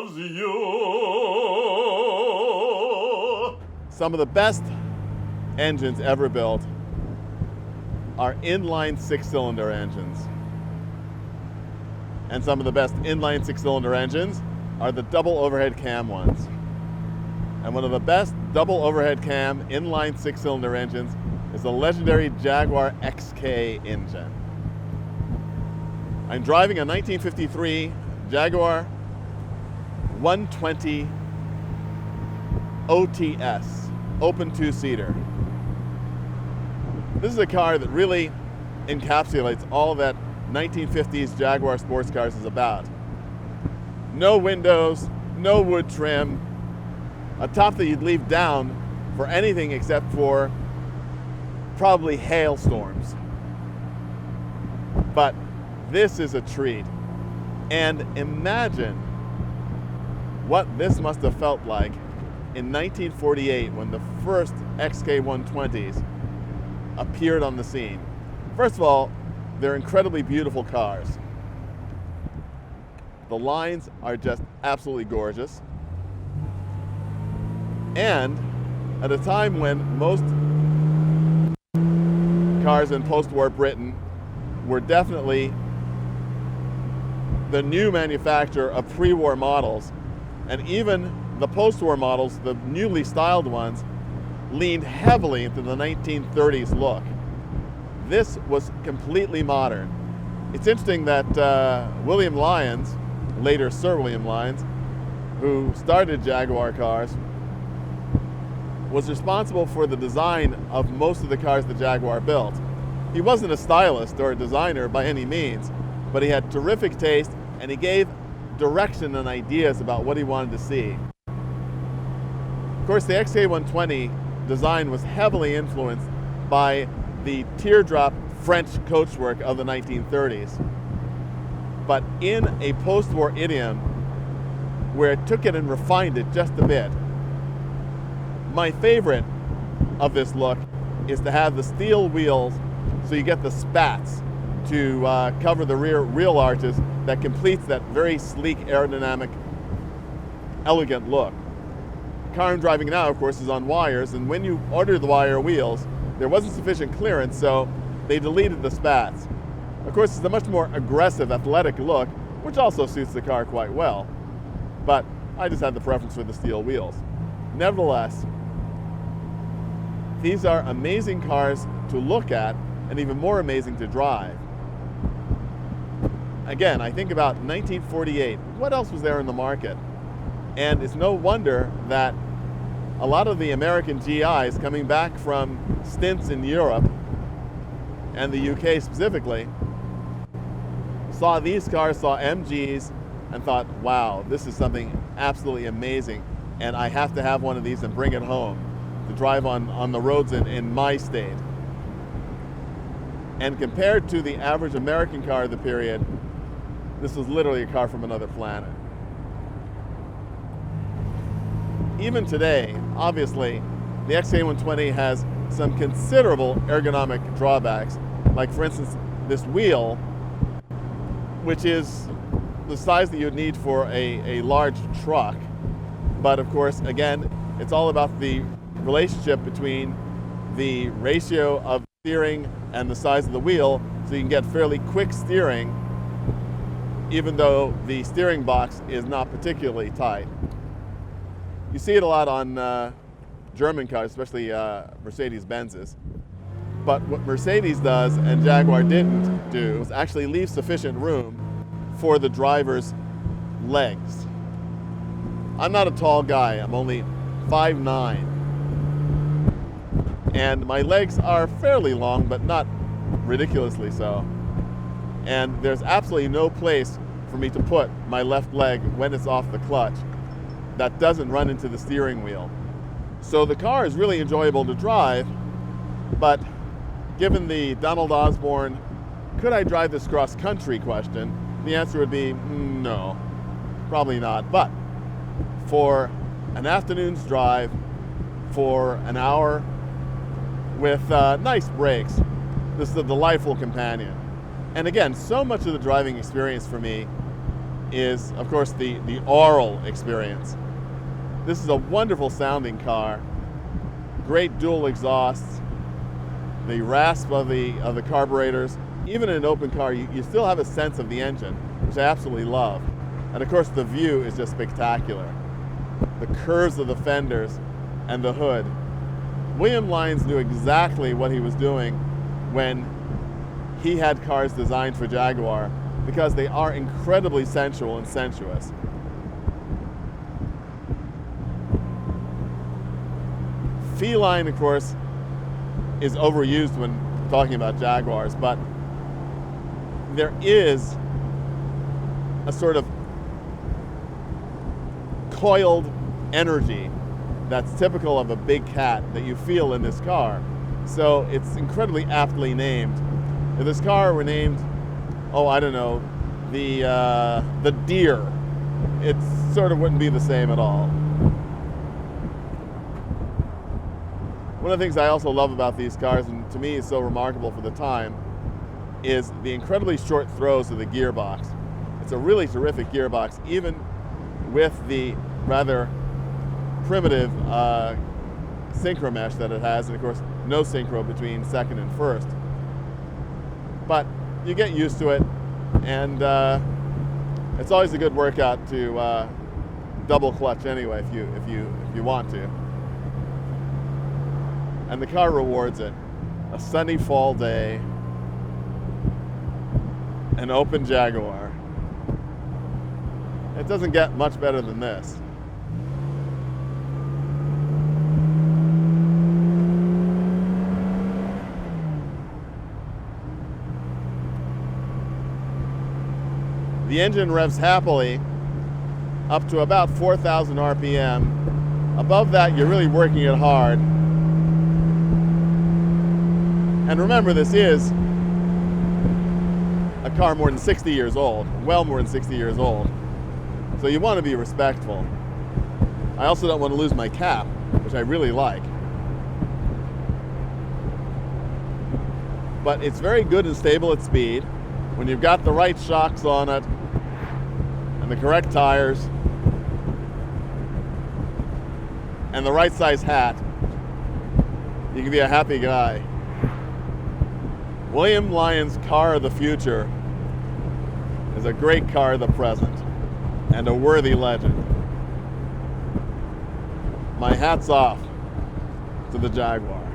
loves you. Some of the best engines ever built are inline six-cylinder engines. And some of the best inline six-cylinder engines are the double overhead cam ones. And one of the best double overhead cam inline six-cylinder engines is the legendary Jaguar XK engine. I'm driving a 1953 Jaguar 120 OTS, open two-seater. This is a car that really encapsulates all that 1950s Jaguar sports cars is about. No windows, no wood trim, a top that you'd leave down for anything except for probably hailstorms. But this is a treat. And imagine what this must have felt like in 1948 when the first XK120s appeared on the scene. First of all, they're incredibly beautiful cars. The lines are just absolutely gorgeous. And at a time when most cars in post-war Britain were definitely the new manufacture of pre-war models, and even the post-war models, the newly styled ones, leaned heavily into the 1930s look. This was completely modern. It's interesting that William Lyons, later Sir William Lyons, who started Jaguar cars, was responsible for the design of most of the cars that Jaguar built. He wasn't a stylist or a designer by any means, but he had terrific taste and he gave direction and ideas about what he wanted to see. Of course, the XK120 design was heavily influenced by the teardrop French coachwork of the 1930s, but in a post-war idiom where it took it and refined it just a bit. My favorite of this look is to have the steel wheels so you get the spats to cover the rear wheel arches that completes that very sleek, aerodynamic, elegant look. The car I'm driving now, of course, is on wires, and when you order the wire wheels, there wasn't sufficient clearance, so they deleted the spats. Of course, it's a much more aggressive, athletic look, which also suits the car quite well. But I just had the preference for the steel wheels. Nevertheless, these are amazing cars to look at and even more amazing to drive. Again, I think about 1948. What else was there in the market? And it's no wonder that a lot of the American GIs coming back from stints in Europe and the UK specifically saw these cars, saw MGs, and thought, wow, this is something absolutely amazing, and I have to have one of these and bring it home to drive on the roads in my state. And compared to the average American car of the period, this was literally a car from another planet. Even today, obviously, the XK120 has some considerable ergonomic drawbacks, like for instance, this wheel, which is the size that you'd need for a large truck. But of course, again, it's all about the relationship between the ratio of steering and the size of the wheel, so you can get fairly quick steering, even though the steering box is not particularly tight. You see it a lot on German cars, especially Mercedes-Benzes. But what Mercedes does and Jaguar didn't do is actually leave sufficient room for the driver's legs. I'm not a tall guy, I'm only 5'9". And my legs are fairly long, but not ridiculously so. And there's absolutely no place for me to put my left leg when it's off the clutch that doesn't run into the steering wheel. So the car is really enjoyable to drive, but given the Donald Osborne, could I drive this cross country question, the answer would be no, probably not. But for an afternoon's drive, for an hour with nice brakes, this is a delightful companion. And again, so much of the driving experience for me is, of course, the aural experience. This is a wonderful sounding car. Great dual exhausts. The rasp of the carburetors. Even in an open car, you still have a sense of the engine, which I absolutely love. And of course, the view is just spectacular. The curves of the fenders and the hood. William Lyons knew exactly what he was doing when he had cars designed for Jaguar, because they are incredibly sensual and sensuous. Feline, of course, is overused when talking about Jaguars, but there is a sort of coiled energy that's typical of a big cat that you feel in this car. So it's incredibly aptly named. If this car were named, oh, I don't know, the deer, it sort of wouldn't be the same at all. One of the things I also love about these cars, and to me is so remarkable for the time, is the incredibly short throws of the gearbox. It's a really terrific gearbox, even with the rather primitive synchro mesh that it has, and of course no synchro between second and first. But you get used to it, and it's always a good workout to double clutch anyway if you want to. And the car rewards it. A sunny fall day, an open Jaguar. It doesn't get much better than this. The engine revs happily up to about 4,000 RPM. Above that, you're really working it hard. And remember, this is a car more than 60 years old, well more than 60 years old. So you want to be respectful. I also don't want to lose my cap, which I really like. But it's very good and stable at speed. When you've got the right shocks on it and the correct tires and the right size hat, you can be a happy guy. William Lyons' car of the future is a great car of the present and a worthy legend. My hat's off to the Jaguar.